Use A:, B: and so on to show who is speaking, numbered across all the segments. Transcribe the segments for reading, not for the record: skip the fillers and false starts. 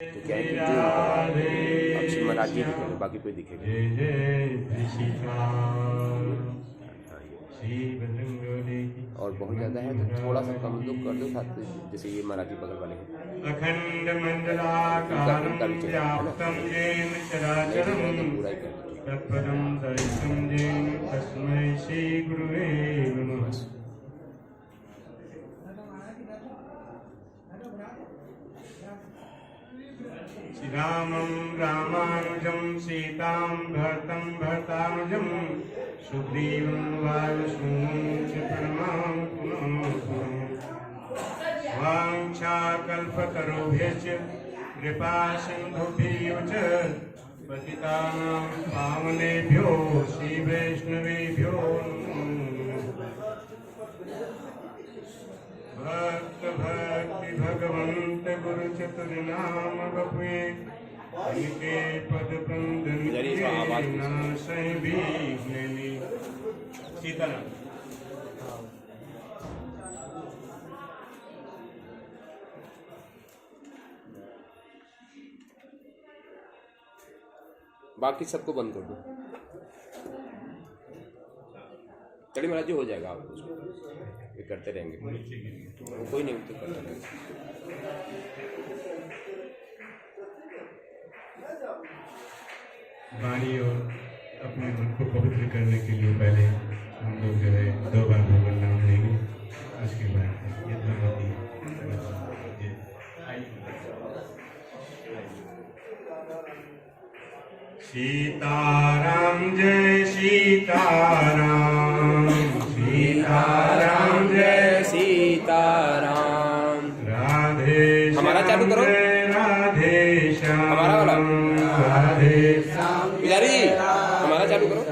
A: तो क्या है कि जो अब महाराज जी दिखेंगे, बाकी कोई दिखेगा। और बहुत ज़्यादा है तो थोड़ा सा कम तो कर दो साथ, जैसे ये महाराज जी बगल वाले हैं।
B: अखंड मंडलाकारं व्याप्तं येन चराचरं
A: पूरा ही कर दो।
B: तत्पदं दर्शितं येन तस्मै श्री गुरुवे नमः। श्रीरामं रामानुजं सीतां भरतं भरतानुजं सुग्रीवं वायुसूनुं च प्रणमामि पुनः पुनः। वाञ्छाकल्पतरुभ्यश्च कृपा सिन्धुभ्यो च पतितानां पावनेभ्यो श्रीवैष्णवेभ्यो भक्त भक्ति भगवंत गुरु चतुर्नाम बपुए इनके पद नाशय विघ्ननि। सीताराम।
A: बाकी सबको बंद कर दो। चढ़ी महाराज जी हो जाएगा, आप उसको ये करते रहेंगे, कोई नहीं तो करते रहेंगे।
B: वाणी और अपने मन को पवित्र करने के लिए पहले हम लोग जो है 2 बार भगवान नाम लेंगे, उसके बाद ये भगवती सीताराम जय सीताराम, सीताराम जय
A: सीताराम।
B: राधे
A: हमारा चालू करो,
B: राधे श्याम,
A: हमारा वाला
B: राधे श्याम
A: पुजारी हमारा चालू करो।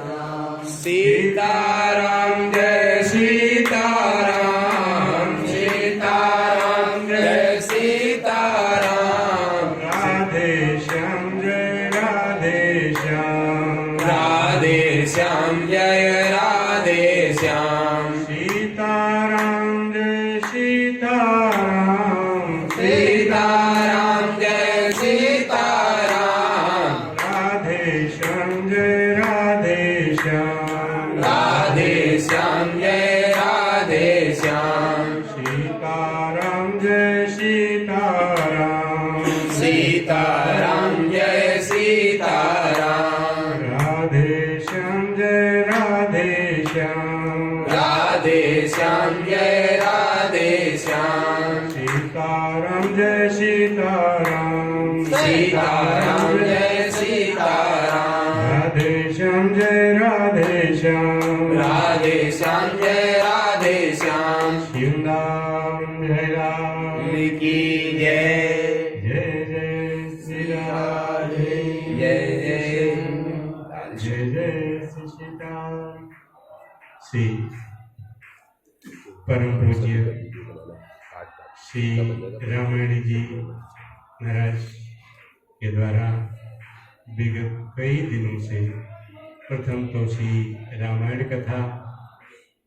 B: सीताराम जय सीताराम, सीताराम जय
A: सीताराम।
B: राधे श्याम जय राधे श्याम,
A: राधे श्याम जय राधे श्याम।
B: सीताराम जय सीताराम,
A: सीताराम जय सीताराम।
B: राधे श्याम जय राधे श्याम,
A: राधे श्याम जय राधे श्याम।
B: सीताराम जय सीताराम,
A: सीताराम जय सीताराम।
B: राधे श्याम जय राधे श्याम,
A: राधे श्याम जय राधे श्याम।
B: सीताराम जय सीताराम,
A: सीताराम जय सीताराम।
B: राधे श्याम जय राधे श्याम,
A: राधे श्याम जय राधे श्याम।
B: श्री राम जय राम
A: की जय।
B: जय जय श्री राधे,
A: जय जय
B: जय जय श्री सीताराम। श्री परम पूज्य श्री रामायण जी महाराज के द्वारा विगत कई दिनों से प्रथम तो श्री रामायण कथा,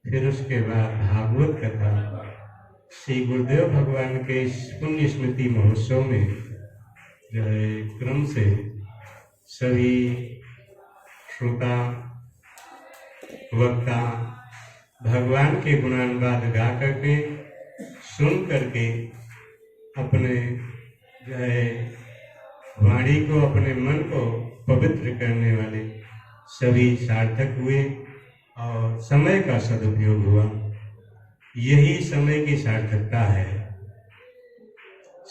B: फिर उसके बाद भागवत कथा, श्री गुरुदेव भगवान के पुण्य स्मृति महोत्सव में जो है क्रम से सभी श्रोता वक्ता भगवान के गुणानुवाद गा करके सुन करके अपने जो है वाणी को, अपने मन को पवित्र करने वाले सभी सार्थक हुए और समय का सदुपयोग हुआ। यही समय की सार्थकता है।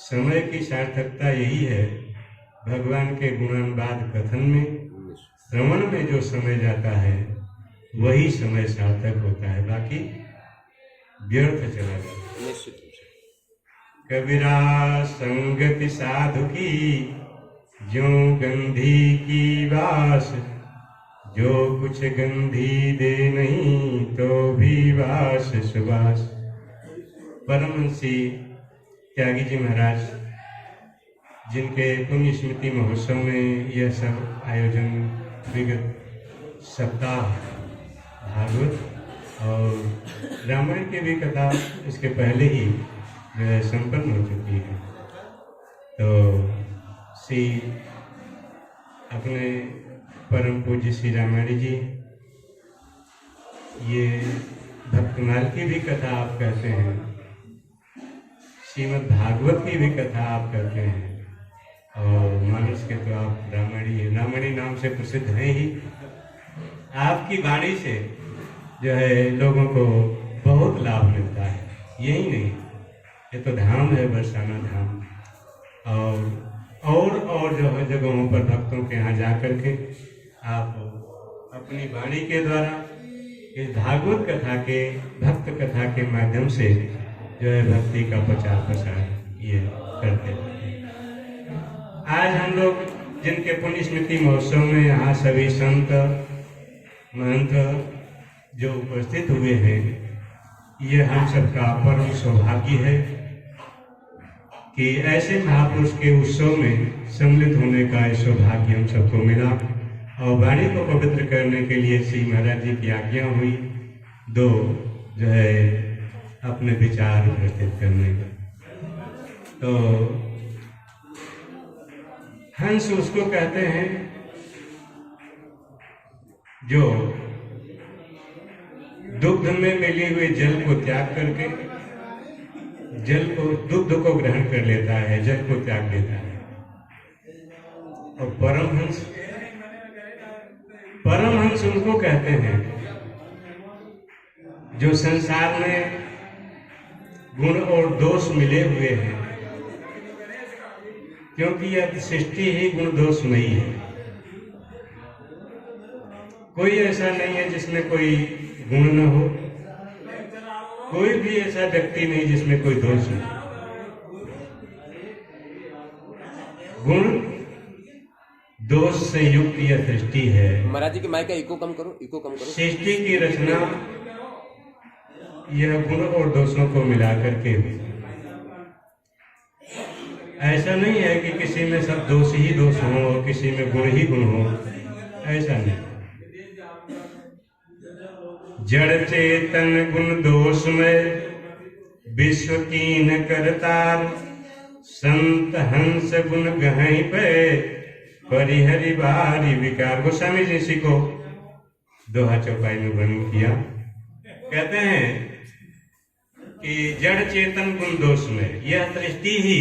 B: समय की सार्थकता यही है, भगवान के गुणानुवाद कथन में, श्रवण में जो समय जाता है वही समय सार्थक होता है, बाकी व्यर्थ चला जाता है। कबीरा संगति साधु की ज्यों गंधी की वास, जो कुछ गंधी दे नहीं तो भी वास सुवास। परमहंसी त्यागी जी महाराज, जिनके पुण्य स्मृति महोत्सव में यह सब आयोजन विगत सप्ताह भागवत और रामायण की भी कथा इसके पहले ही संपन्न हो चुकी है। तो श्री अपने परम पूज्य श्री रामायण जी, ये भक्तमाल की भी कथा आप कहते हैं, श्रीमद् भागवत की भी कथा आप कहते हैं, और मानस के तो आप रामायणी नाम से प्रसिद्ध हैं ही। आपकी वाणी से जो है लोगों को बहुत लाभ मिलता है। यही नहीं, ये तो धाम है बरसाना धाम, और जो है जगहों पर भक्तों के यहाँ जा करके आप अपनी वाणी के द्वारा इस भागवत कथा के, भक्त कथा के माध्यम से जो है भक्ति का प्रचार प्रसार ये करते हैं। आज हम लोग जिनके पुण्य स्मृति महोत्सव में यहाँ सभी संत महंत जो उपस्थित हुए हैं, ये हम सबका परम सौभाग्य है कि ऐसे महापुरुष के उत्सव में सम्मिलित होने का सौभाग्य हम सबको मिला। और वाणी को पवित्र करने के लिए श्री महाराज जी की आज्ञा हुई, दो जो है अपने विचार प्रस्तुत करने का। तो हंस उसको कहते हैं जो दुग्ध में मिले हुए जल को त्याग करके दुग्ध को ग्रहण कर लेता है, जल को त्याग देता है। और परमहंस उनको कहते हैं जो संसार में गुण और दोष मिले हुए हैं, क्योंकि यह सृष्टि ही गुण दोषमयी है। कोई ऐसा नहीं है जिसमें कोई गुण न हो, कोई भी ऐसा व्यक्ति नहीं जिसमें कोई दोष नहीं। गुण दोष से युक्त यह सृष्टि है।
A: महाराज जी की माइक का इको कम करो।
B: सृष्टि की रचना यह गुण और दोषों को मिलाकर के हुई। ऐसा नहीं है कि किसी में सब दोष ही दोष हो और किसी में गुण ही गुण हो, ऐसा नहीं। जड़ चेतन गुण दोष में विश्व कीन करतार, संत हंस गुण गहई पे परिहरि बारी विकार। गोस्वामी जी इसी को दोहा चौपाई में वर्णन किया। कहते हैं कि जड़ चेतन गुण दोष में, यह सृष्टि ही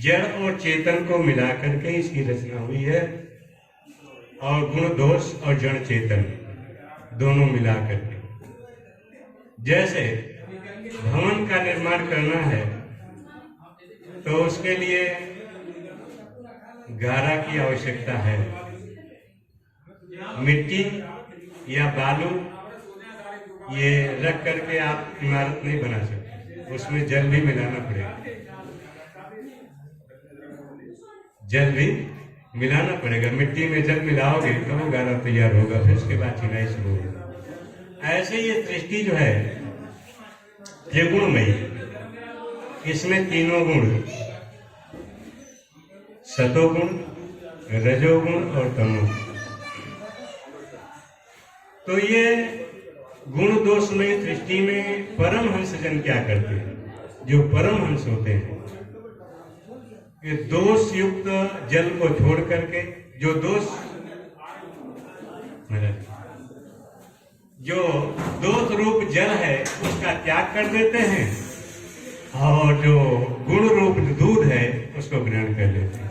B: जड़ और चेतन को मिलाकर के इसकी रचना हुई है, और गुण दोष और जड़ चेतन दोनों मिलाकर के। जैसे भवन का निर्माण करना है तो उसके लिए गारा की आवश्यकता है, मिट्टी या बालू ये रख करके आप इमारत नहीं बना सकते, उसमें जल भी मिलाना पड़ेगा। जल भी मिलाना पड़ेगा, मिट्टी में जल मिलाओगे तो वो गारा तैयार होगा, फिर उसके बाद चिनाई शुरू होगी। ऐसे ये सृष्टि जो है ये गुणमयी, इसमें तीनों गुण, सतोगुण, रजोगुण और तमोगुण। तो ये गुण दोषमय सृष्टि में परमहंस जन क्या करते हैं? जो परमहंस होते हैं ये दोष युक्त जल को छोड़ करके, जो दोष रूप जल है उसका त्याग कर देते हैं, और जो गुण रूप दूध है उसको ग्रहण कर लेते हैं।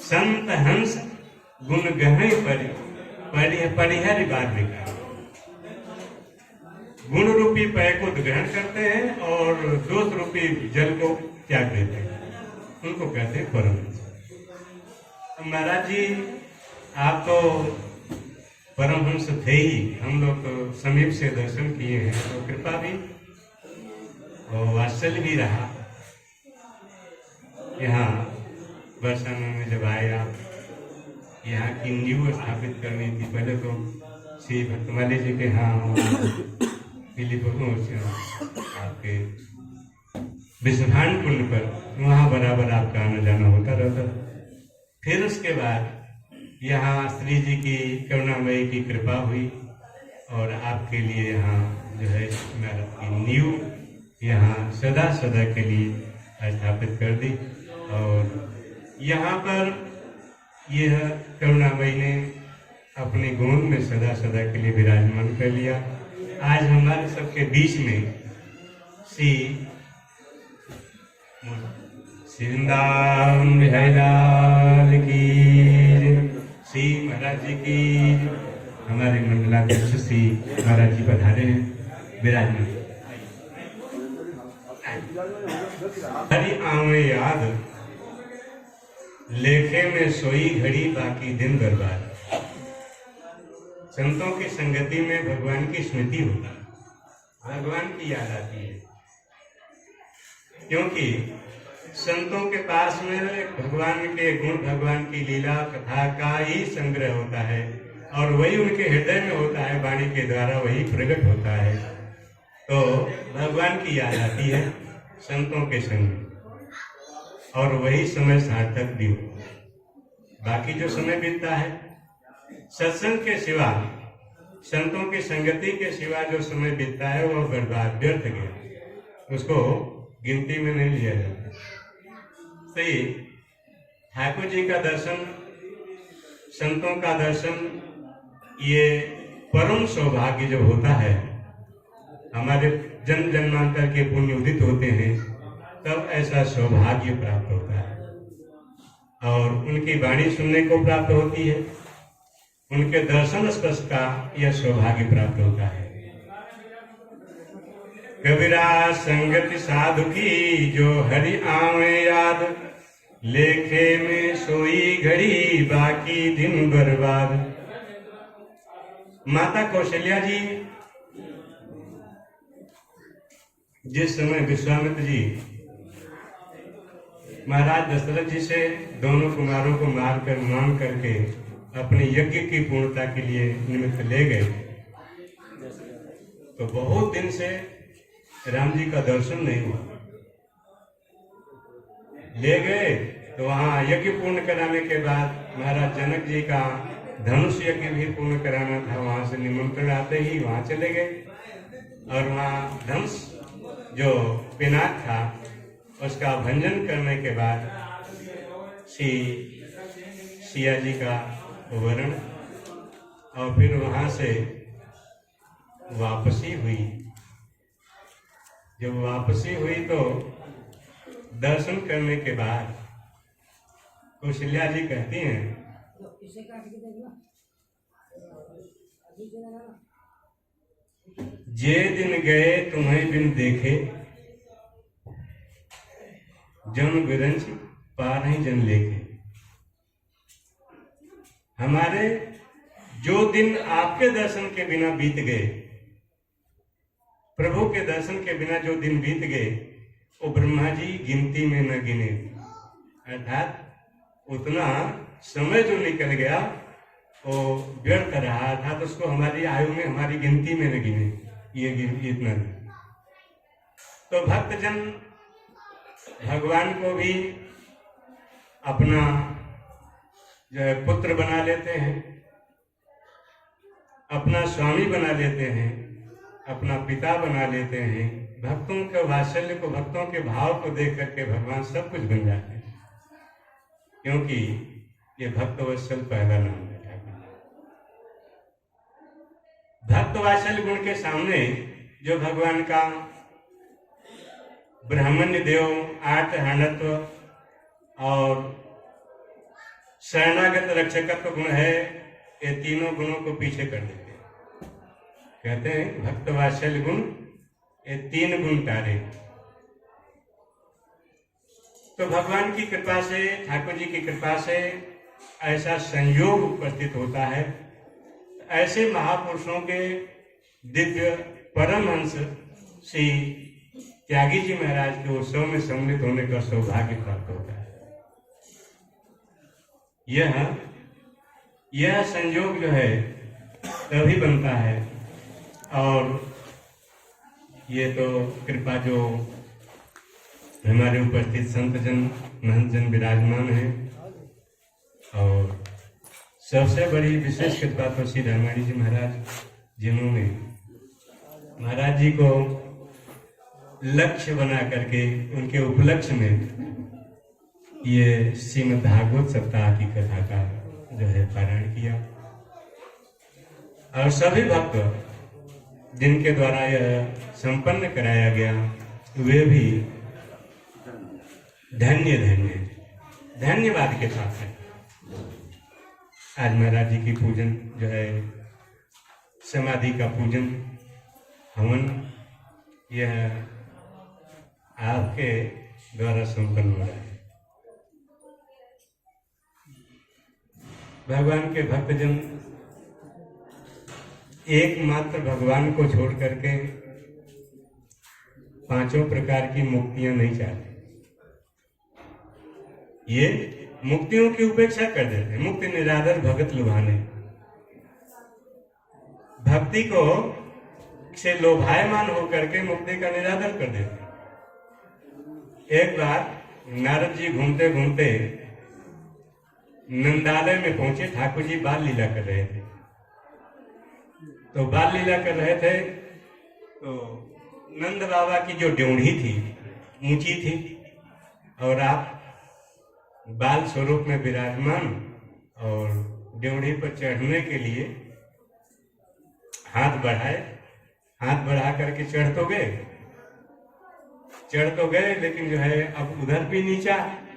B: संत हंस गुण गहई परिहरि बार विकार। गुण रूपी पेय को ग्रहण करते हैं और दोष रूपी जल को त्याग देते हैं, उनको कहते हैं परमहंस। महाराज जी आप तो परमहंस थे ही, हम लोग तो समीप से दर्शन किए हैं, तो कृपा भी और वात्सल्य भी रहा। यहाँ बरसाना में जब आए आप, यहाँ की नींव स्थापित करनी थी। पहले तो श्री भक्तमाली जी के यहाँ आपके विश्वभान कुंड पर, वहाँ बराबर आपका आना जाना होता रहता। फिर उसके बाद यहाँ श्री जी की करुणामयी की कृपा हुई और आपके लिए यहाँ जो है इमारत की नींव यहाँ सदा सदा के लिए स्थापित कर दी। और यहाँ पर यह करुणामयी ने अपने गोद में सदा सदा के लिए विराजमान कर लिया। आज हमारे सबके बीच में श्री वृंदावन बिहारी लाल की, श्री महाराज जी की, हमारे मंडलाध्यक्ष श्री महाराज जी पधारे हैं, विराजमान। हरि आवे याद, लेखे में सोई घड़ी, बाकी दिन बर्बाद। संतों की संगति में भगवान की स्मृति होती है, भगवान की याद आती है, क्योंकि संतों के पास में भगवान के गुण, भगवान की लीला कथा का ही संग्रह होता है और वही उनके हृदय में होता है, वाणी के द्वारा वही प्रकट होता है। तो भगवान की याद आती है संतों के संग और वही समय सार्थक भी हो। बाकी जो समय बीतता है सत्संग के सिवा, संतों की संगति के सिवा जो समय बीतता है वह बर्बाद, व्यर्थ गया, उसको गिनती में नहीं लिया जाता। सही, ठाकुर जी का दर्शन, संतों का दर्शन, ये परम सौभाग्य जब होता है, हमारे जन्म जन्मांतर के पुण्य उदित होते हैं, तब ऐसा सौभाग्य प्राप्त होता है और उनकी वाणी सुनने को प्राप्त होती है, उनके दर्शन स्पर्श का यह सौभाग्य प्राप्त होता है। कबीरा संगति साधु की, जो हरि आवे याद, लेखे में सोई घड़ी, बाकी दिन बर्बाद। माता कौशल्या जी जिस समय विश्वामित्र जी महाराज दशरथ जी से दोनों कुमारों को मार करके अपने यज्ञ की पूर्णता के लिए निमित्त ले गए, तो बहुत दिन से राम जी का दर्शन नहीं हुआ। ले गए तो वहां यज्ञ पूर्ण कराने के बाद महाराज जनक जी का धनुष यज्ञ भी पूर्ण कराना था, वहां से निमंत्रण आते ही वहां चले गए और वहां धनुष जो पिनाक था उसका भंजन करने के बाद सिया जी का वर्ण और फिर वहां से वापसी हुई। जब वापसी हुई तो दर्शन करने के बाद कौशल्या जी कहती हैं, जे दिन गए तुम्हें बिन देखे, जन बिरंज पार ही जन लेके। हमारे जो दिन आपके दर्शन के बिना बीत गए, प्रभु के दर्शन के बिना जो दिन बीत गए, वो ब्रह्मा जी गिनती में न गिने। अर्थात उतना समय जो निकल गया वो व्यर्थ रहा था, तो उसको हमारी आयु में, हमारी गिनती में न गिने, ये इतना। तो भक्तजन भगवान को भी अपना जो है पुत्र बना लेते हैं, अपना स्वामी बना लेते हैं, अपना पिता बना लेते हैं। भक्तों के वात्सल्य को, भक्तों के भाव को देख करके भगवान सब कुछ बन जाते हैं, क्योंकि ये भक्त वत्सल पहला नाम है। भक्त वात्सल्य गुण के सामने जो भगवान का ब्राह्मण्य देव, आर्तहरणत्व और शरणागत रक्षकत्व गुण है, ये तीनों गुणों को पीछे कर देते हैं। कहते हैं भक्त वात्सल्य गुण, ये तीन गुण तारे। तो भगवान की कृपा से, ठाकुर जी की कृपा से ऐसा संयोग उपस्थित होता है। ऐसे महापुरुषों के दिव्य परमहंस श्री त्यागी जी महाराज के उत्सव में सम्मिलित होने का सौभाग्य प्राप्त होता है। यह संयोग जो है तभी बनता है, और ये तो कृपा जो हमारे उपस्थित संत जन, महंत जन विराजमान है, और सबसे बड़ी विशेष कृपा तो श्री धर्माणी जी महाराज, जिन्होंने महाराज जी को लक्ष्य बना करके उनके उपलक्ष्य में ये श्रीमद् भागवत सप्ताह की कथा का जो है पारायण किया, और सभी भक्त जिनके द्वारा यह संपन्न कराया गया वे भी धन्य धन्य धन्यवाद के साथ है। आज महाराज जी की पूजन जो है समाधि का पूजन हवन यह आपके द्वारा संपन्न हो रहा है। भगवान के भक्तजन एकमात्र भगवान को छोड़ करके पांचों प्रकार की मुक्तियां नहीं चाहते। ये मुक्तियों की उपेक्षा कर देते। मुक्ति निरादर भगत लुभाने, भक्ति को से लोभायमान होकर के मुक्ति का निरादर कर देते। एक बार नारद जी घूमते घूमते नंदालय में पहुंचे। ठाकुर जी बाल लीला कर रहे थे। तो बाल लीला कर रहे थे तो नंद बाबा की जो ड्योढ़ी थी ऊंची थी, और आप बाल स्वरूप में विराजमान, और ड्योढ़ी पर चढ़ने के लिए हाथ बढ़ाए। हाथ बढ़ा करके चढ़ तो गए, लेकिन जो है अब उधर भी नीचा,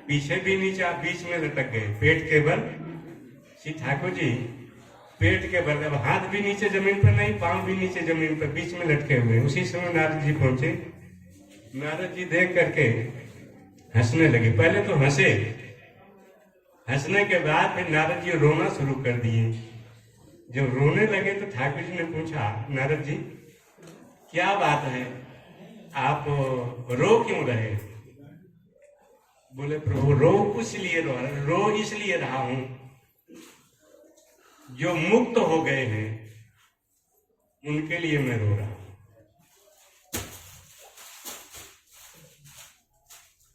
B: पीछे भी नीचा, बीच में लटक गए पेट के बल। श्री ठाकुर जी पेट के बल, अब हाथ भी नीचे जमीन पर नहीं, पांव भी नीचे जमीन पर, बीच में लटके हुए। उसी समय नारद जी पहुंचे। नारद जी देख करके हंसने लगे। पहले तो हंसे, हंसने के बाद फिर नारद जी रोना शुरू कर दिए। जब रोने लगे तो ठाकुर जी ने पूछा, नारद जी क्या बात है, आप रो क्यों रहे? बोले प्रभु रो इसलिए रहा हूं, जो मुक्त हो गए हैं उनके लिए मैं रो रहा हूं।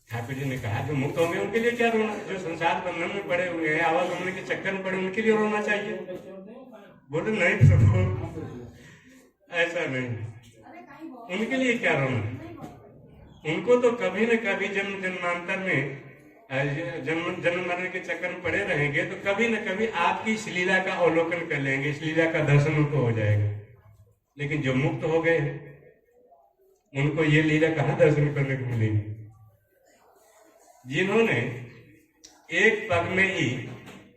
B: ठाकुर जी ने कहा, जो मुक्त हो गए उनके लिए क्या रोना? जो संसार बंधन में पड़े हुए हैं, आवागमन के चक्कर में पड़े, उनके लिए रोना चाहिए। बोले नहीं प्रभु, ऐसा नहीं, उनके लिए क्या रोना? उनको तो कभी न कभी जन्म जन्मांतर में जन्म मरने के चक्कर में पड़े रहेंगे, तो कभी न कभी आपकी इस लीला का अवलोकन कर लेंगे, इस लीला का दर्शन उनको हो जाएगा। लेकिन जो मुक्त हो गए हैं उनको ये लीला कहाँ दर्शन करने को मिलेगी? जिन्होंने एक पग में ही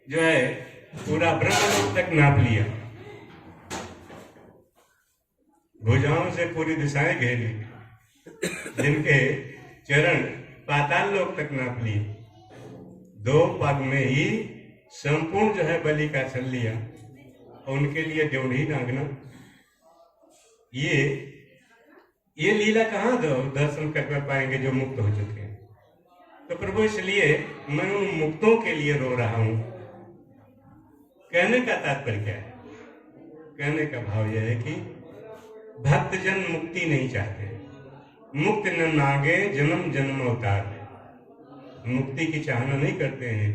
B: जो है पूरा ब्रह्मलोक तक नाप लिया, भुजाओं से पूरी दिशाएं घेरी, जिनके चरण पाताल लोक तक नाप लिए, 2 पग में ही संपूर्ण जो है बलि का चल लिया, और उनके लिए ड्योढ़ी नागना, ये लीला कहाँ दर्शन कर पाएंगे जो मुक्त हो चुके हैं? तो प्रभु इसलिए मैं उन मुक्तों के लिए रो रहा हूं। कहने का तात्पर्य क्या है? कहने का भाव यह है कि भक्तजन मुक्ति नहीं चाहते। मुक्त न मांगे जन्म जन्म अवतार, मुक्ति की चाहना नहीं करते हैं।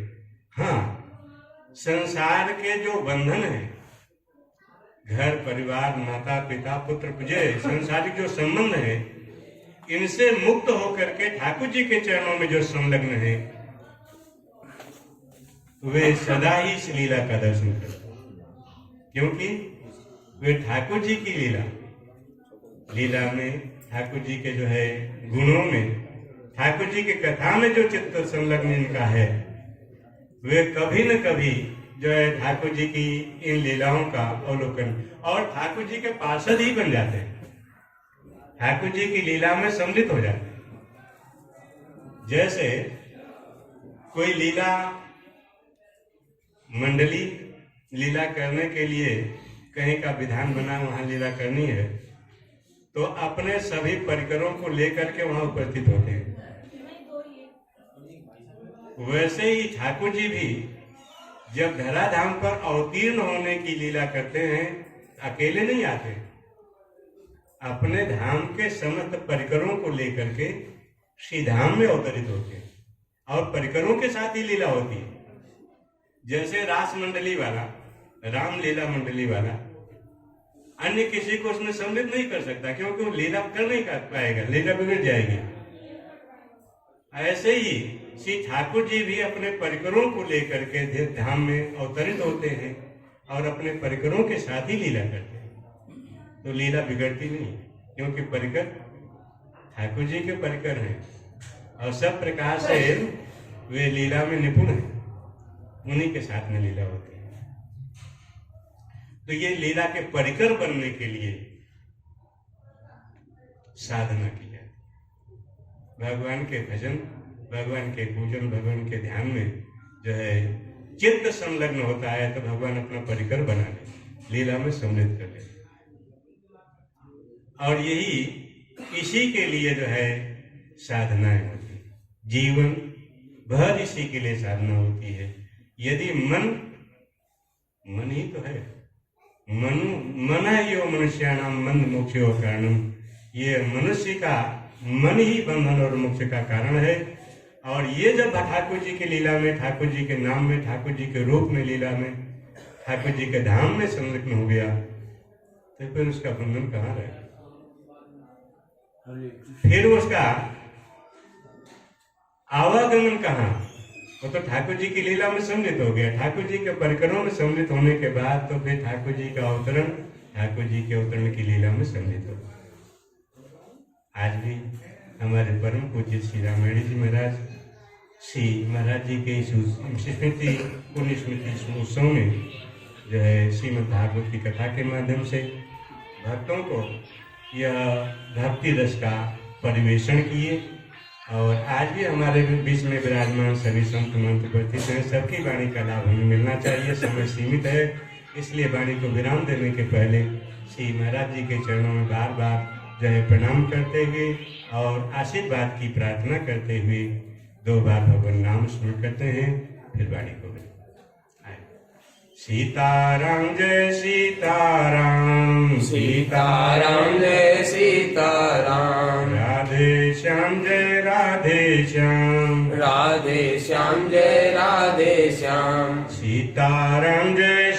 B: हाँ, संसार के जो बंधन है, घर परिवार माता पिता पुत्र पूजे संसारिक जो संबंध है, इनसे मुक्त होकर के ठाकुर जी के चरणों में जो संलग्न है, वे सदा ही इस लीला का दर्शन करते हैं। क्योंकि वे ठाकुर जी की लीला में, ठाकुर जी के जो है गुणों में, ठाकुर जी की कथा में जो चित्त संलग्न इनका है, वे कभी न कभी जो है ठाकुर जी की इन लीलाओं का अवलोकन, और ठाकुर जी के पार्षद ही बन जाते हैं, ठाकुर जी की लीला में सम्मिलित हो जाते हैं। जैसे कोई लीला मंडली लीला करने के लिए कहीं का विधान बना, वहां लीला करनी है, तो अपने सभी परिकरों को लेकर के वहां उपस्थित होते हैं। वैसे ही ठाकुर जी भी जब धराधाम पर अवतीर्ण होने की लीला करते हैं, अकेले नहीं आते, अपने धाम के समस्त परिकरों को लेकर के श्री धाम में अवतरित होते हैं, और परिकरों के साथ ही लीला होती है। जैसे रास मंडली वाला, रामलीला मंडली वाला अन्य किसी को उसमें सम्मिलित नहीं कर सकता, क्योंकि वो लीला कर नहीं कर पाएगा, लीला बिगड़ जाएगी। ऐसे ही श्री ठाकुर जी भी अपने परिकरों को लेकर के धाम में अवतरित होते हैं और अपने परिकरों के साथ ही लीला करते हैं, तो लीला बिगड़ती नहीं, क्योंकि परिकर ठाकुर जी के परिकर हैं और सब प्रकार से वे लीला में निपुण हैं, उन्हीं के साथ में लीला होती है। तो ये लीला के परिकर बनने के लिए साधना की जाती है। भगवान के भजन, भगवान के पूजन, भगवान के ध्यान में जो है चित्त संलग्न होता है तो भगवान अपना परिकर बना ले, लीला में सम्मिलित कर ले। और यही इसी के लिए जो है साधनाएं होती है, जीवन भर इसी के लिए साधना होती है। यदि मन ही तो है, मन यो मनुष्याणाम बंध मोक्षो कारणम, ये मनुष्य का मन ही बंधन और मोक्ष का कारण है। और ये जब ठाकुर जी की लीला में, ठाकुर जी के नाम में, ठाकुर जी के रूप में लीला में, ठाकुर जी के धाम में संलग्न हो गया तो फिर उसका बंधन कहाँ रहेगा? फिर उसका आवागमन कहाँ? वो तो ठाकुर जी की लीला में सम्मिलित हो गया, ठाकुर जी के परिकरों में सम्मिलित होने के बाद तो फिर ठाकुर जी का अवतरण, ठाकुर जी के अवतरण की लीला में सम्मिलित हो। आज भी हमारे परम पूज्य श्री रामायण जी महाराज, श्री महाराज जी के स्मृति पुण्य स्मृति उत्सव में जो है श्रीमद् भागवत की कथा के माध्यम से भक्तों को यह भक्ति रस का परिवेषण किए। और आज भी हमारे बीच में विराजमान सभी संत मंत्र उपस्थित हैं, सबकी वाणी का लाभ हमें मिलना चाहिए। समय सीमित है, इसलिए वाणी को विराम देने के पहले श्री महाराज जी के चरणों में बार बार जो है प्रणाम करते हुए और आशीर्वाद की प्रार्थना करते हुए 2 बार भगवान नाम स्मरण करते हैं, फिर वाणी को सीताराम जय सीताराम,
A: सीताराम जय सीताराम,
B: राधे श्याम जय राधे श्याम,
A: राधे श्याम जय राधे श्याम,
B: सीताराम जय